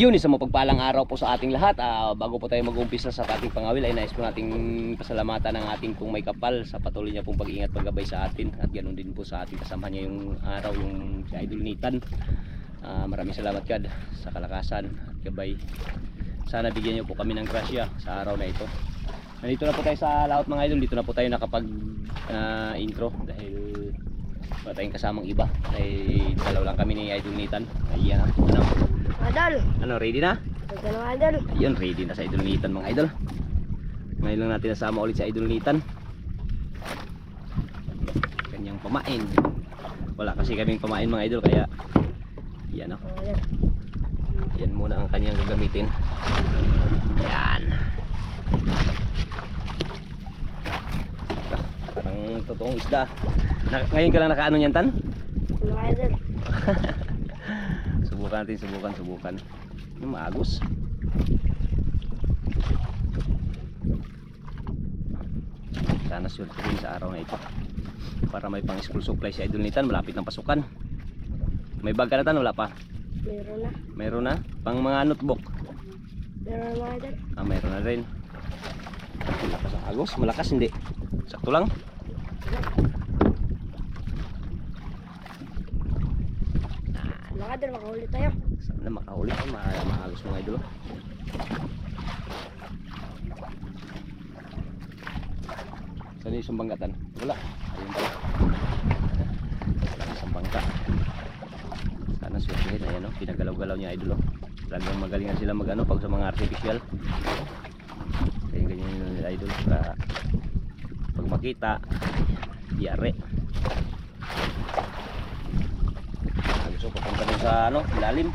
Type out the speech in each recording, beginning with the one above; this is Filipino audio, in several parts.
Yun, isang mapagpalang araw po sa ating lahat. Bago po tayo mag-umpisa sa ating pangawil ay nais po nating pasalamatan ng ating pong may kapal sa patuloy niya pong pag-iingat paggabay sa atin, at ganoon din po sa ating kasama niya yung araw, yung si Idol Nathan. Maraming salamat God sa kalakasan at gabay. Sana bigyan niyo po kami ng grasya sa araw na ito. Nandito na po tayo sa laot mga idol. Dito na po tayo nakapag intro dahil wala tayong kasamang iba. Ay dalaw lang kami ni Idol Nathan. Ayan, ano? Idol. Ano, ready na? Ready na, Idol. Ayun, ready na sa Idol Nathan mga idol. Ngayon lang natin nasama ulit sa Idol Nathan. Kanyang pamain. Wala kasi kaming pamain mga idol, kaya yan o. Yan muna ang kanyang gagamitin. Yan. Parang totoong isda. Ngayon ka lang nakaano niyan, Tan? Ano, Idol? Subukan natin, subukan. Yung maagos. Sana swerte rin sa araw na ito para may pang school supply si Idol Nathan. Malapit ng pasukan. May bag ka na, Tan? Wala pa? Meron na. Meron na? Pang mga notebook? Meron na, Idol. Meron na rin. Malakas ang agos? Malakas hindi? Sakto lang? Mga Idol, makahuli tayo. Sana makahuli ko, maagos mga idol. Saan yung sumbangkatan? Wala. Ayun pala. Wala isang bangka. Sana swertihin. Ayan o, pinagalaw-galaw niya idol o. Talagang magalingan sila mag ano pag sa mga artificial. Kaya ganyan yun nila idol. Para pag makita, yare. So papunta dun sa ano, ilalim.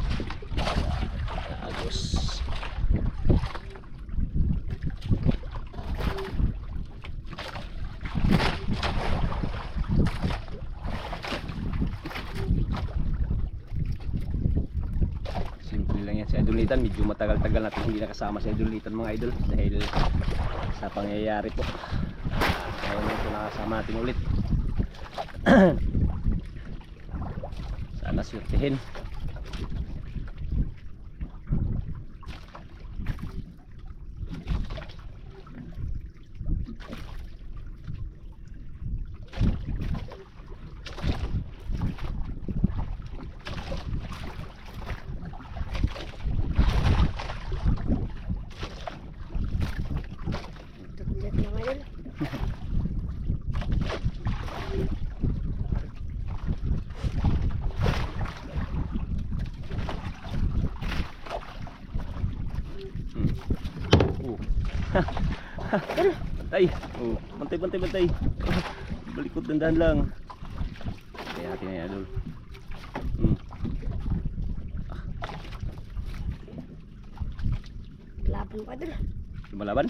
Agos. Simple lang yan si Idol Nathan. Medyo matagal-tagal natin hindi nakasama si Idol Nathan mga idol dahil sa pangyayari po. Ngayon ito nakasama natin ulit. Sana swertihin. Tutulad na, Idol. Bantay. Bantay. Balikot dandan lang. Kaya natin yan, idol. Laban pa, Idol. Lumalaban?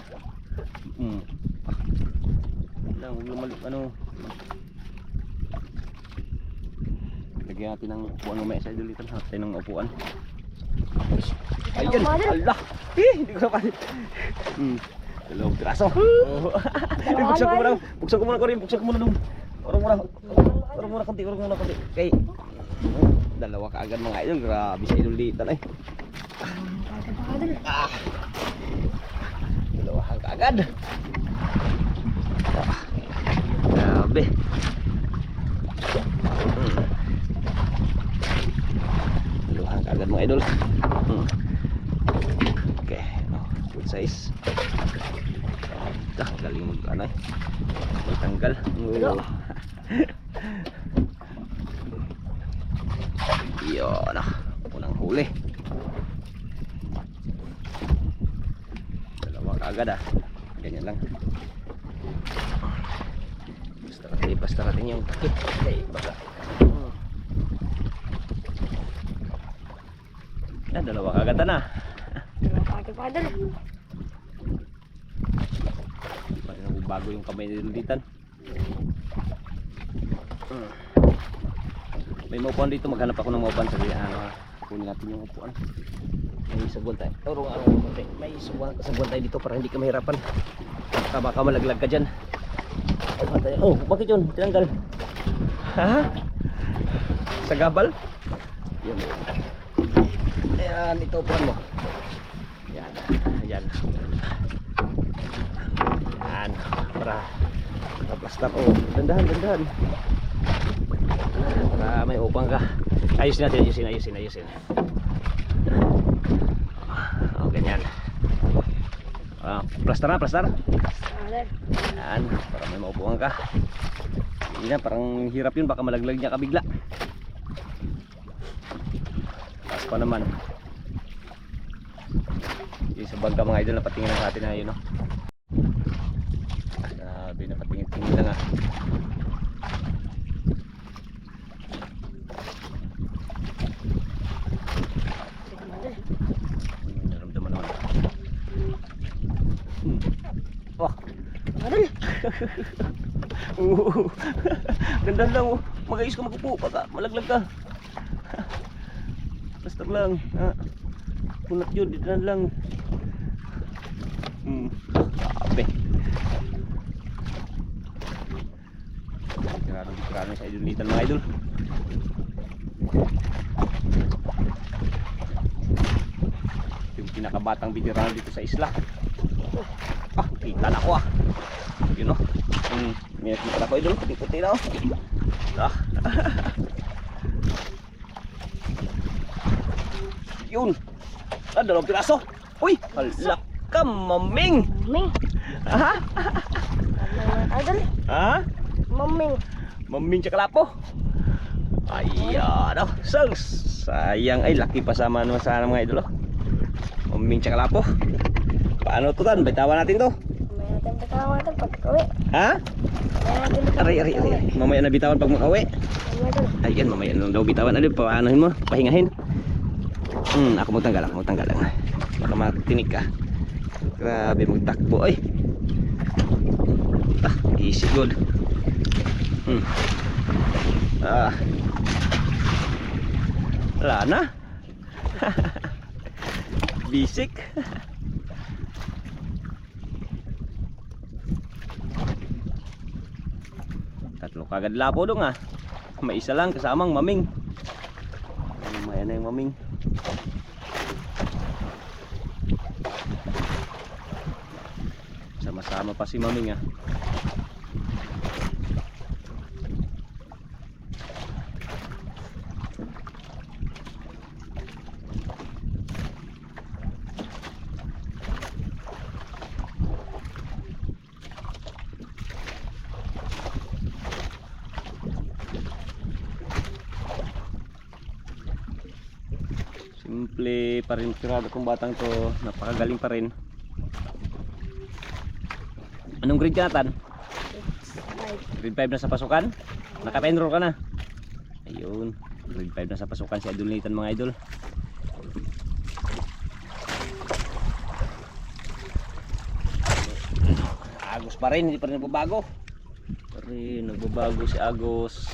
Lang, huwag lumalik. Ano? Lagyan natin ng upuan mamaya sa idol dito. Natin ng upuan. Ayun! Allah! Hindi ko na pala. Dalawang piraso. Oh. Buksan ko muna ko rin. Buksan ko muna dun. Urong muna konti. Kay dalawa ka agad mga idol. Grabe sa idol dito eh. Mga idol. Dalawa ka agad. Grabe. Dalawa ka agad mga idol. Okay. Good size. Galing mag ano eh. May tanggal. Yun ah. Unang huli. Dalawa kaagad ah. Ganyan lang. Basta natin yung takip. Okay, baka. Dalawa kaagad na. Dalawa kaagad mga idol. Bago yung kamay ni Lulitan. May maupuan dito, maghanap ako ng maupuan. Sabi, kunin natin yung upuan. May sabuan tayo. May sabuan tayo dito para hindi ka mahirapan. Baka malaglag ka dyan. Oh, bakit yun? Tinanggal. Ha? Sa gabal? Yun. Ayan, ito upuan mo. Yan. Yan. Yan. Para plastar. Oh, dandahan. Para may upang ka. Ayusin. Oh, ganyan. Plastar. Yan, para may maupuan ka. Hindi na, parang hirap yun. Baka malaglag niya ka bigla. Taas pa naman. Yung sa bangka mga idol na patingin lang natin na yun, no? Grabe na patingin lang ah. Naramdaman naman. Wah. Idol. Ganda lang oh. Mag-ayos ka magupo. Baka malaglag ka. Basta lang. Kunat yun. Dito na lang. Grabe. Grabe sa idolitan mga idol. Yung pinakabatang veterano dito sa isla. Kita na ako ah. Yun oh. May nakita na ako idol. Puti na oh. Yun. Dalawang piraso. Uy, halak ka maming. Maming. Ha? Idol. Ha? Maming. Maming tsakalapo. Ayan oh. Sayang ay laki pasama naman sana mga idol oh. Maming tsakalapo. Paano to tan? Bitawan natin to. May natin bitawan ito pag-uwi. Ha? Aray. Mamaya na bitawan pag makauwi. Ayan, mamaya na daw bitawan. Ano, paanohin mo? Pahingahin. Ako magtanggal lang. Baka matinig ka. Grabe magtakbo ay. Easy good. Wala na. Bisik. Tatlo kagad lapo dong ah. May isa lang kasamang maming. Mamaya na yung maming. Sama-sama pa si maming ah. Simple pa rin tirado kong batang to. Napakagaling pa rin. Anong grade ka natan? Grade 5 na sa pasukan? Naka-enroll ka na? Ayun. Grade 5 na sa pasukan si Idol Nathan mga idol. Agos pa rin. Hindi pa rin nagbabago. Nagbabago si Agos.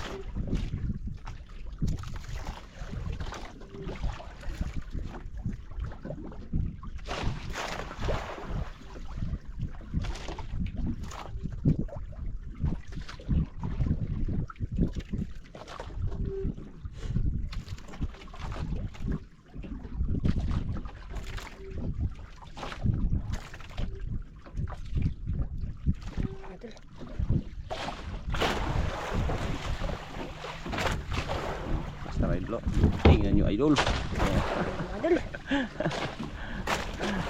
Lo, tingnan nyo idol. Mga idol.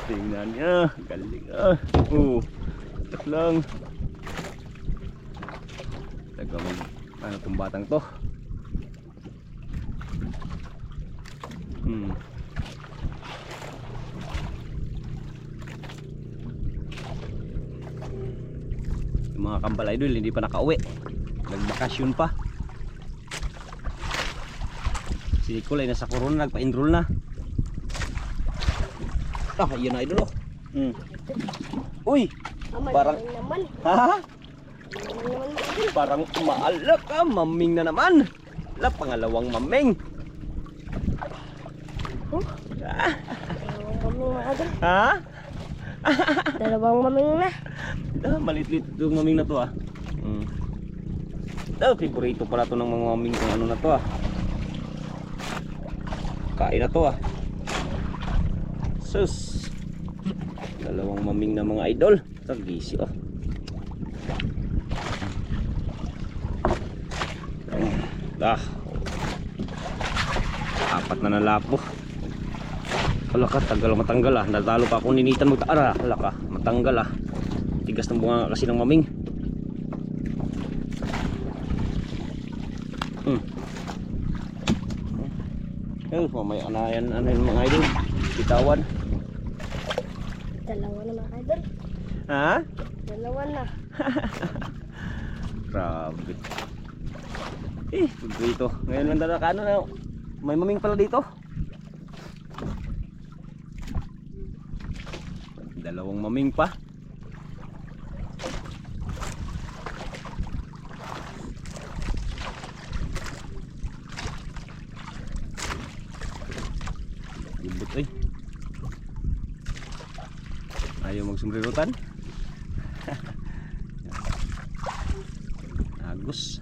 Tingnan niya. Galing ah. Tak lang. Tagamay. Ano tong batang to? Yung mga kambal idol hindi pa nakauwi. Nagbakasyon pa. Si Nicole ay nasa corona, nagpa-enroll na. Ah, yun na idol oh. Uy, parang naman. ha? Naman mga idol. Parang maalak ka, maming na naman. La, pangalawang maming. Dalawang maming mga idol. Ha? Dalawang maming na. Ah, malit-lit yung maming na to ah. Ah, favorito pala to ng mga maming kung ano na to ah. Kain na to ah. Sus. Dalawang maming na mga idol. Tagisi oh. Ah. Apat na nalapo. Wala ka, tagal matanggal ah. Natalo pa akong ninitan magtaara. Wala ka, matanggal ah. Tigas ng bunga kasi ng maming. Mamaya na yan, ano yung mga idol. Bitawan. Dalawa na mga idol. Ha? Dalawa na. Grabe. Dito. Ngayon lang talaga ano na. May maming pala dito. Dalawang maming pa. Gibot eh. Ayaw magsumrirutan. Agus.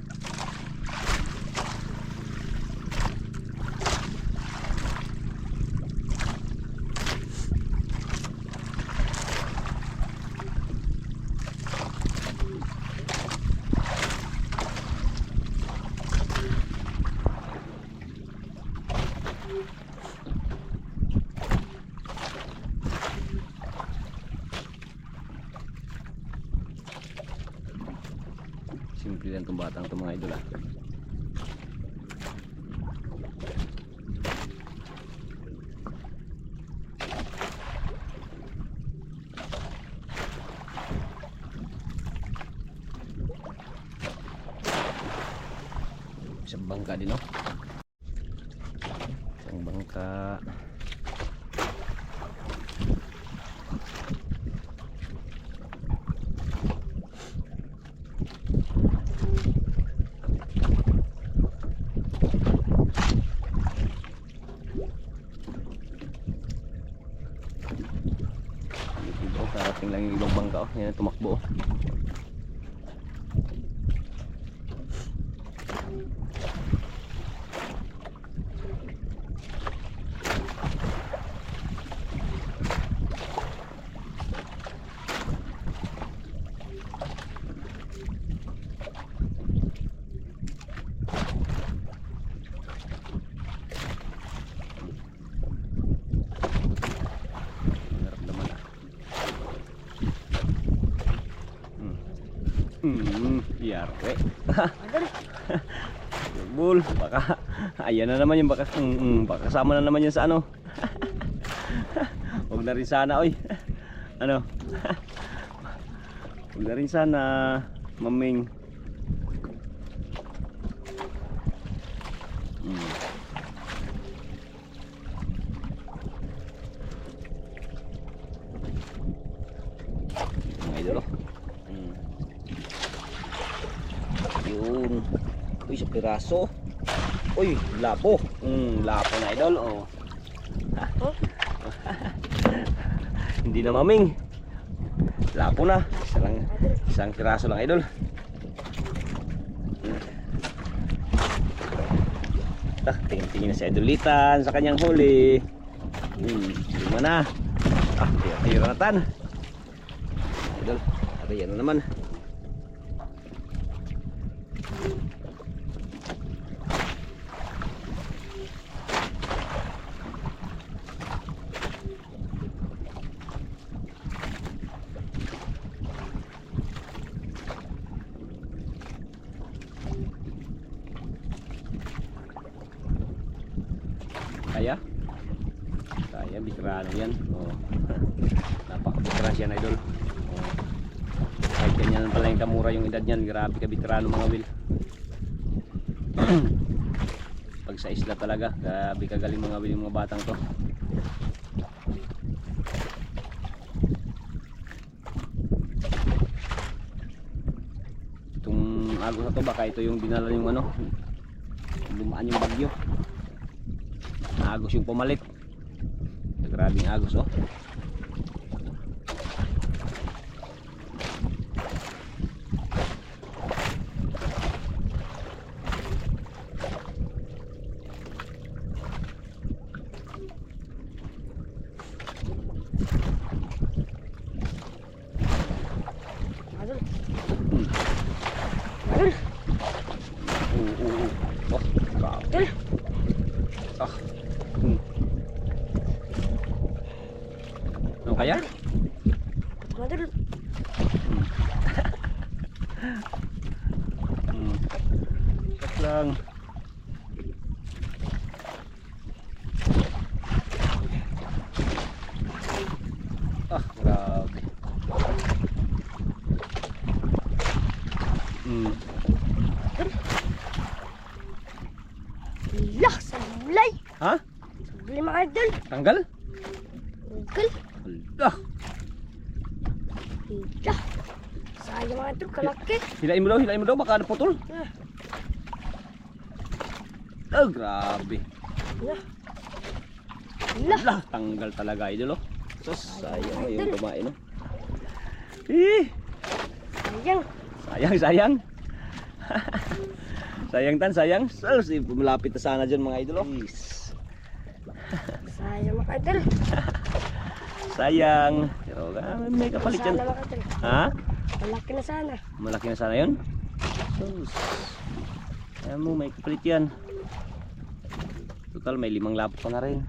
Simple lang itong batang itong mga idol ah. Isang bangka din oh. Isang bangka. Darating lang yung ibang bangka oh. Yan tumakbo oh. Yare. Bul, baka ayan na naman yung baka baka kasama na naman yan sa ano. Huwag na rin sana oy. Ano? Huwag na rin sana maming. Mga idol oh. Yun. Uy, sa piraso. Uy, lapo. Lapo na idol. Oh. Hindi na maming. Lapo na. Isang piraso lang idol. Tingin-tingin na si idolitan sa kanyang huli. Lima na. Ah, tira na tan. Idol, ano yan na naman. Veterano yan. Oh. Napaka-veteran siya na idol. Oh. Kahit ganyan pala yung kamura yung edad niyan, grabe ka veterano mga Will. Pag sa isla talaga, grabe kagaling mga Will yung mga batang to. Itong agos na to, baka ito yung dinala yung ano, lumaan yung bagyo. Agos yung pumalit. Grabing agos oh. Idol. Idol. Oh, grabe. Idol. Ah. Ano kaya? Idol. Sak lang. Ah, grabe. Lah, sablay. Ha? Sablay mga idol. Tanggal? Tanggal. Ah, Lah. Sayang mga idol, kalaki. hilain mo daw, baka naputol. Ah, Oh, grabe. lah. Lah. Lah, tanggal talaga idol oh. Sus, sayang oh, yung Idol. kumain oh. Eh, Sayang. sayang. Sayang tan, sayang. Sus, malapit na sana dyan mga idol oh. Sayang mga idol. Sayang. Pero may kapalit yan. Sana mga idol. Ha? Malaki na sana. Malaki na sana yun. Sus. Ayan mo, may kapalit yan. Total, may 5 lapot pa na rin.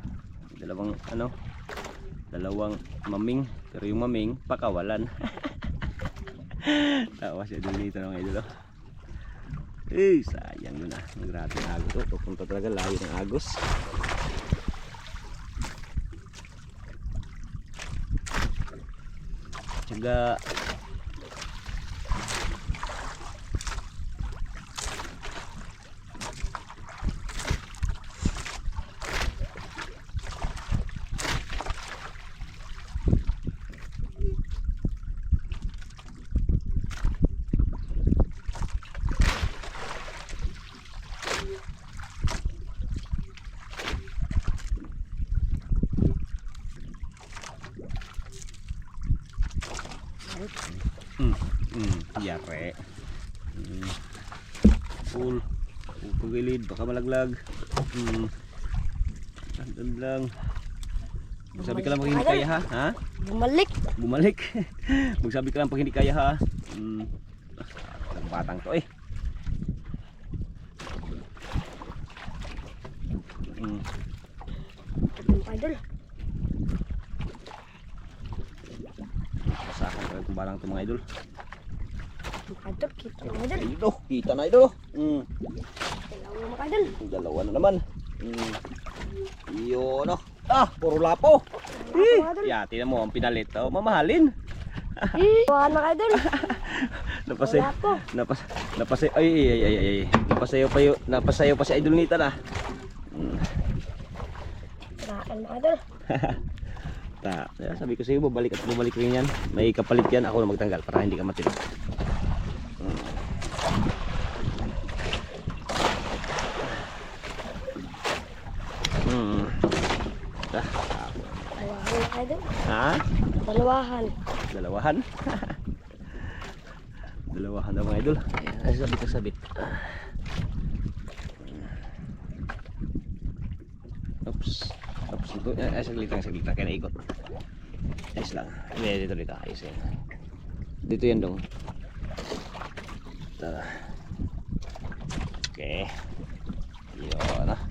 Dalawang maming. Pero yung maming, pakawalan. Tawa siya doon dito ng idol. Eh, sayang yun ah. Grabe ng agos. Oh, pupunta talaga layo ng agos. Tsaga. Yare. Full gilid, baka malaglag. Andan lang. Magsabi ka lang pag hindi kaya ha? Ha? Bumalik. Bumalik. Magsabi ka lang pag hindi kaya ha? Ang batang to eh. Mga idol. Pasakan ko itong barang to mga idol. Mga idol, kita mga idol. Ito, kita na idol. Dalawa mga idol. Dalawa na naman. Yun oh. Ah, puro lapo. Mga idol. Ya, tingnan mo ang pinalit. Oh, mamahalin. Buwan mga idol. Napasay. Wala po. Napasay. Ay. Napasayo pa si idol nita na. Saan mga idol. Sabi ko sa iyo, babalik rin yan. May kapalit yan, ako na magtanggal para hindi ka matino. Dalawahan mga idol. Ha? Dalawahan. Dalawahan? Dalawahan daw mga idol. Ay, sabit. Oops. Ito. Ay, saglit lang. Kaya naikot. Ayos lang. Dito. Ayos yan. Dito yan dong. Tara. Okay. Yun ah.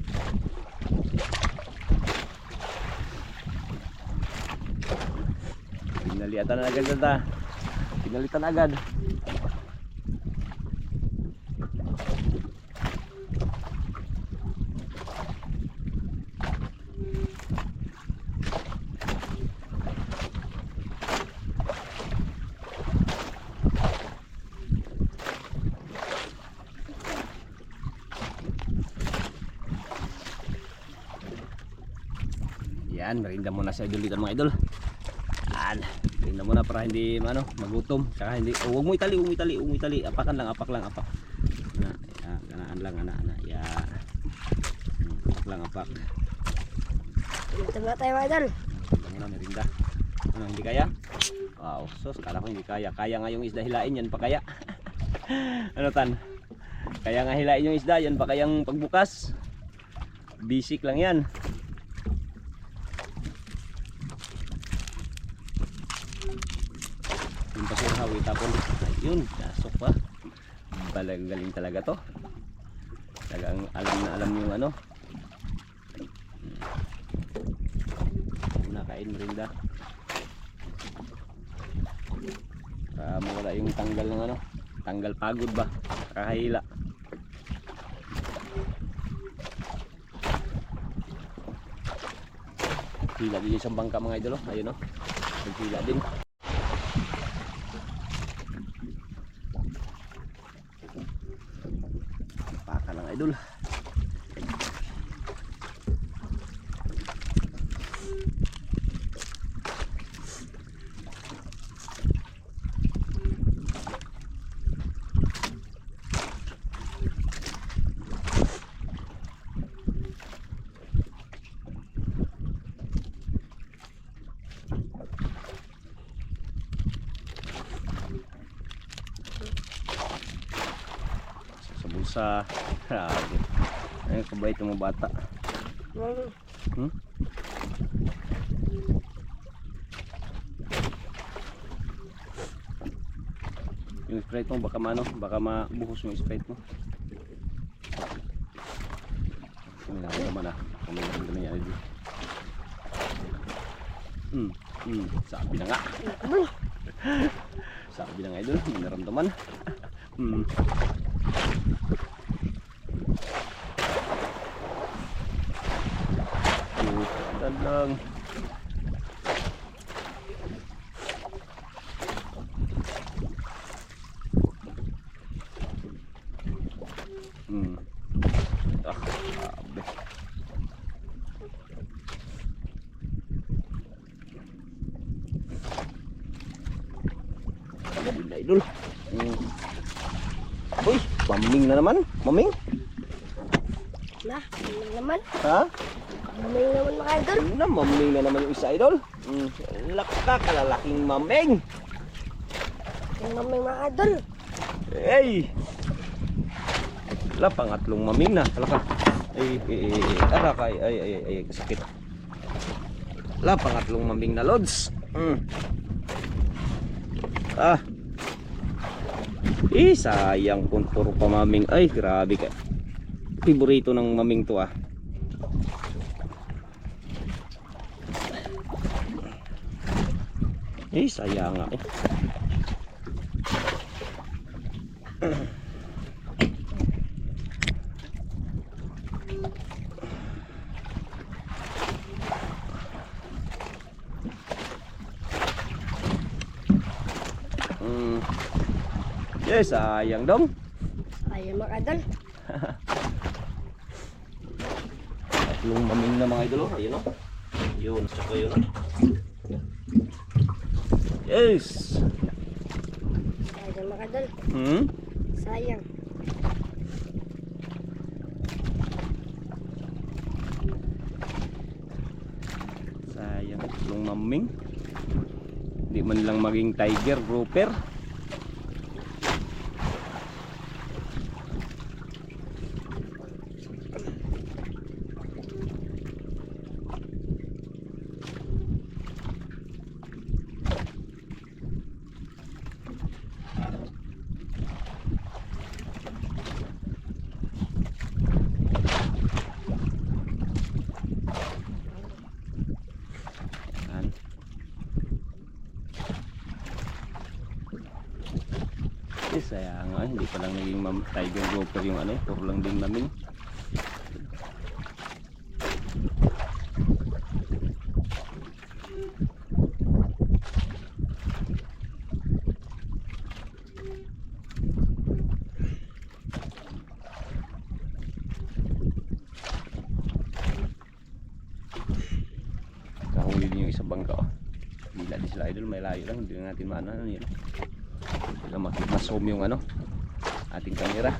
Pinalitan na agad ito. Pinalitan agad. Yan, merinda muna sa idol dito mga idol. Yan, merinda muna para hindi magutom. Saka hindi, huwag mo itali, huwag mo itali. Apakan lang, apak. Na, ya, ganaan lang, ana. Ya. Apak lang, apak. Ito na tayo mga idol. Muna merinda. Ano, hindi kaya? Wow, sos, kala ko hindi kaya. Kaya nga yung isda hilain, yan pa kaya. Ano tan? Kaya nga hilain yung isda, yan pa kayang pagbukas. Basic lang yan. Yung pasuraw, itapon. Ayun, nasok pa. Balang galing talaga to. Talagang alam na alam yung ano. Nakain merinda. Mawala yung tanggal ng ano. Tanggal pagod ba? Kakahila. Hila din yung isang bangka mga idol. Ayun o. Naghila din. Paka lang idol. Sa grabe. Ayun, kabait yung mga bata. Yung sprite mo baka mabuhos yung sprite mo. Kumilang naman kumilang naman yan. Sabi na nga. Sabi na nga idol, may naramdaman. Lang. Grabe. Ganda idol. Uy, maming na naman. Maming? Maming naman. Ha? Maming naman mga idol. Maming na naman yung isa idol. Laka kalalaking maming. Yung maming mga idol. Hey! Wala, pangatlong maming na. Alaka. Ay, kasakit. Wala, pangatlong maming na lods. Sayang kung puro pa maming. Ay, grabe ka. Favorito ng maming to sayang nga sayang dong. Ayun mga idol. Tatlong maming na mga idol. Ayun o. Yun, saka yun. Yes. Sayang mga idol. Sayang. Sayang tatlong maming. Hindi man lang maging tiger grouper. Sayang nga, hindi pa lang naging tiger grouper yung ano, puro lang din maming. sa bangka oh. Bila di sila idol, may layo lang, hindi na natin maano ano yun. Sila mas-zoom yung ano, ating kamera.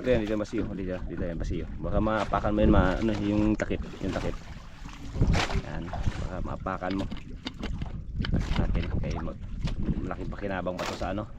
Dito yan basiyo, dito yan basiyo. Baka maapakan mo yun, ano, yung takip, yan, baka maapakan mo natin, kaya malaking pakinabang pa to sa ano.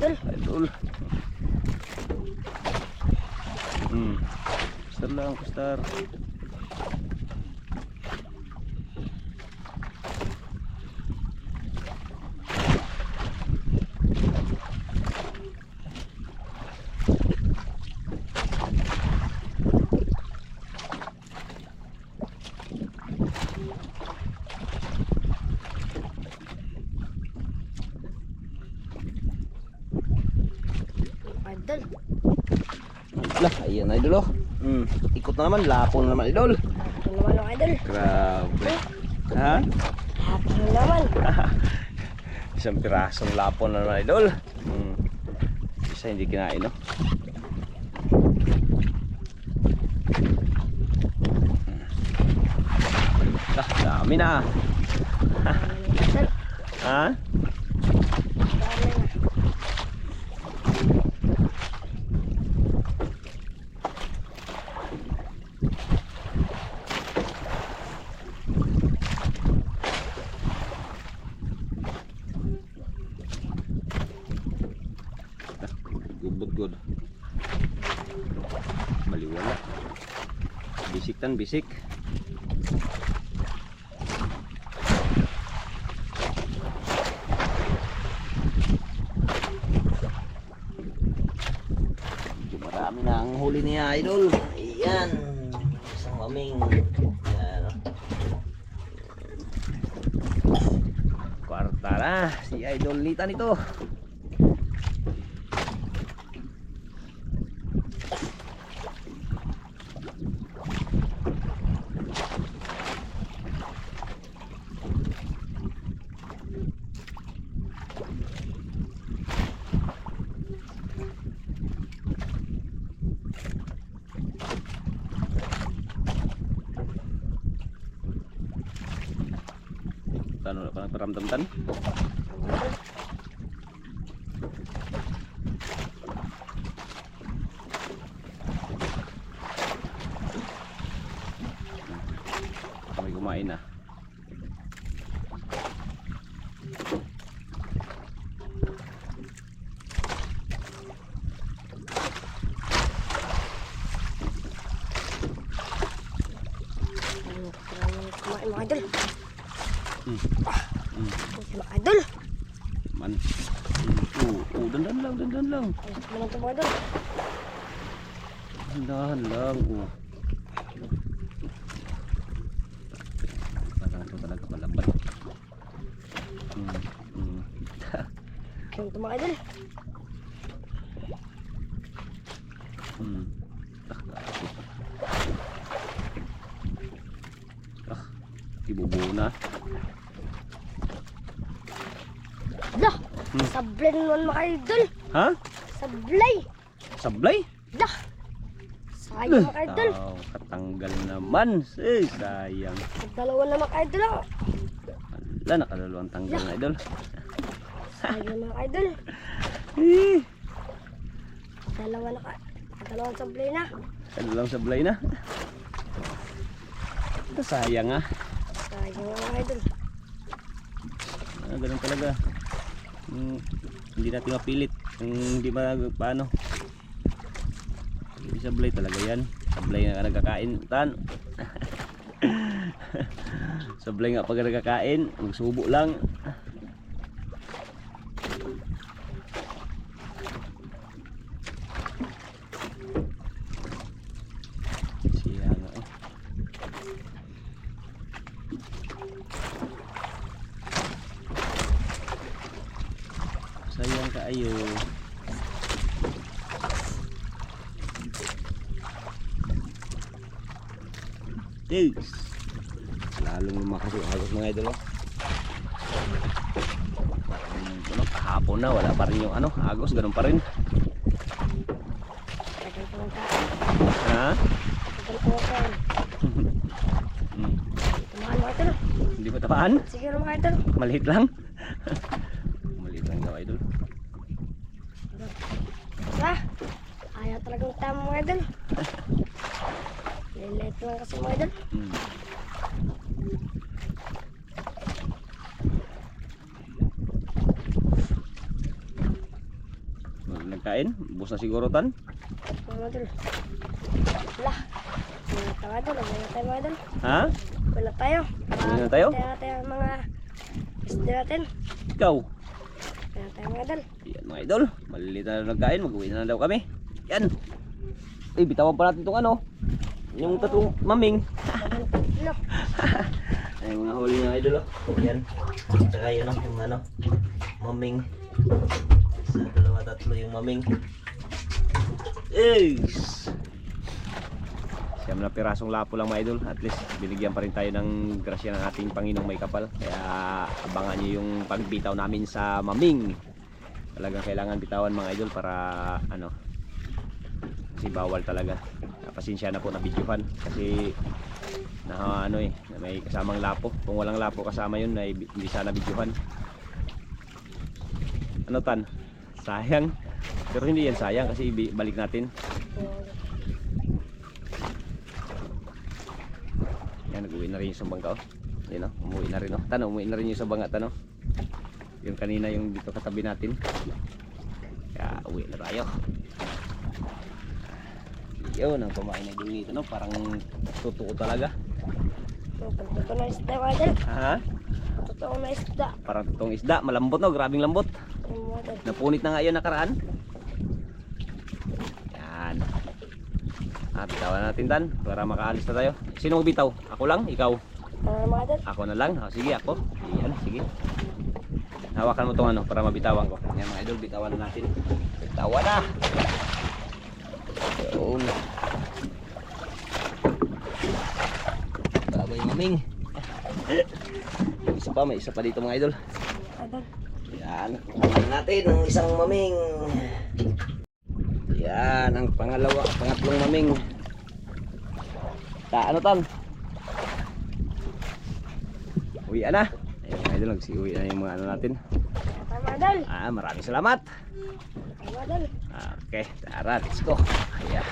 Idol. Kustar lang, kustar. Idol. Lah, ayan idol oh. Ikot na naman, lapon na naman idol. Ito naman ang idol. Grabe. Ha? Ito naman. Isang pirasong lapon na naman idol. Isa hindi kinain no. Ah, dami na. Ha? Good. Maliwala. Bisik tan bisik. Marami na ang huli niya idol. Ayan. Isang maming. Ayan. Kwarta na. Si idol Lita nito. Ano na paramdam-tan? May kumain na. Kumain mga idol. Mga idol. Man. Dandan lang. Kumain ito mga idol. Dandan lang. Parang ito talaga malaban. Kumain ito mga idol. Ibubuo na. Dah, sablay naman mga idol. Ha? Sablay. Sablay? Dah. Sayang mga idol. Katanggal naman. Sayang. Dalawa na mga idol. Wala, nakadalawang tanggal na idol. Sayang mga idol. Dalawang sablay na. Dalawang sablay na. Ito sayang ah. Sayang mga idol. Ganun talaga. Hindi natin mapilit. Hindi paano. Hindi sablay talaga yan. Sablay nga nagkakain. Tan. Sablay nga pag nagkakain. Magsubo lang. Siya nga oh. Sayang kaayo. Yes. Lalong lumakas yung agos mga idol. Ano, kahapon na wala pa rin yung ano, agos, ganun pa rin. Tagal po ang kain. Ha? Tagal po ang kain. Tumahan mga idol. Hindi ba tapaan? Siguro mga idol. Maliit lang. Maliit lang daw idol. Ah, ayaw talagang tama mga idol. Lilit lang kasi mga idol. Nagkain? Bus na siguro tan? Mga idol. Wala. Wala tayo idol. Wala tayo mga idol. Ha? Wala tayo. Wala na tayo? Wala tayo mga isda natin. Ikaw? Wala tayo mga idol. Yan mga idol. Maliliit na nagkain. Mag-uwi na daw kami. Yan. Eh, bitawan pa natin itong ano. Yung tatlong maming. Ano? Ay, mga huli ng idol oh. Yan. Tsaka yun oh, yung ano. Maming. Sa dalawa tatlo yung maming. Eys! Siyam na pirasong lapo lang mga idol. At least binigyan pa rin tayo ng grasya ng ating Panginoong may kapal. Kaya abangan nyo yung pagbitaw namin sa maming. Talagang kailangan bitawan mga idol para ano. Kasi bawal talaga. Pasensya na po na videohan kasi na ano may kasamang lapo. Kung walang lapo kasama yun ay hindi sana videohan. Ano tan? Sayang. Pero hindi yan sayang kasi balik natin. Yan, nag-uwi na rin yung sumbangka oh. Yan oh, umuwi na rin oh. Tan, umuwi na rin yung sumbangka tan oh. Yung kanina yung dito katabi natin. Kaya uwi na tayo. Yun ang kumain na din dito no, parang totoo talaga. Totoo na isda mga idol. Ha? Totoo na isda. Parang totoong isda, malambot no, grabing lambot. Yung mga idol. Napunit na nga yun nakaraan. Yan. Bitawan natin tan para makaalis na tayo. Sino bitaw? Ako lang? Ikaw? Mga idol. Ako na lang? Sige ako. Yan, sige. Hawakan mo tong ano para mabitawan ko. Yan mga idol, bitawan na natin. Bitawan na. Yun. Babay maming. May isa pa dito mga idol. Idol. Yan, kumain natin ang isang maming. Yan, ang pangatlong maming. Ano tan? Uwi na. Ayun mga idol, nagsiuwi na yung mga ano natin. Mga idol. Maraming salamat. Mga idol. Okay, tara, let's go. Ayan.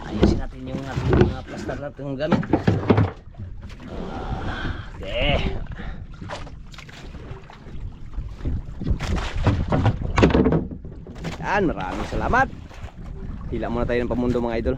Ayusin natin yung ating mga plaster natin gamit. Okay. Yan, maraming salamat. Hila muna tayo ng pamundo mga idol.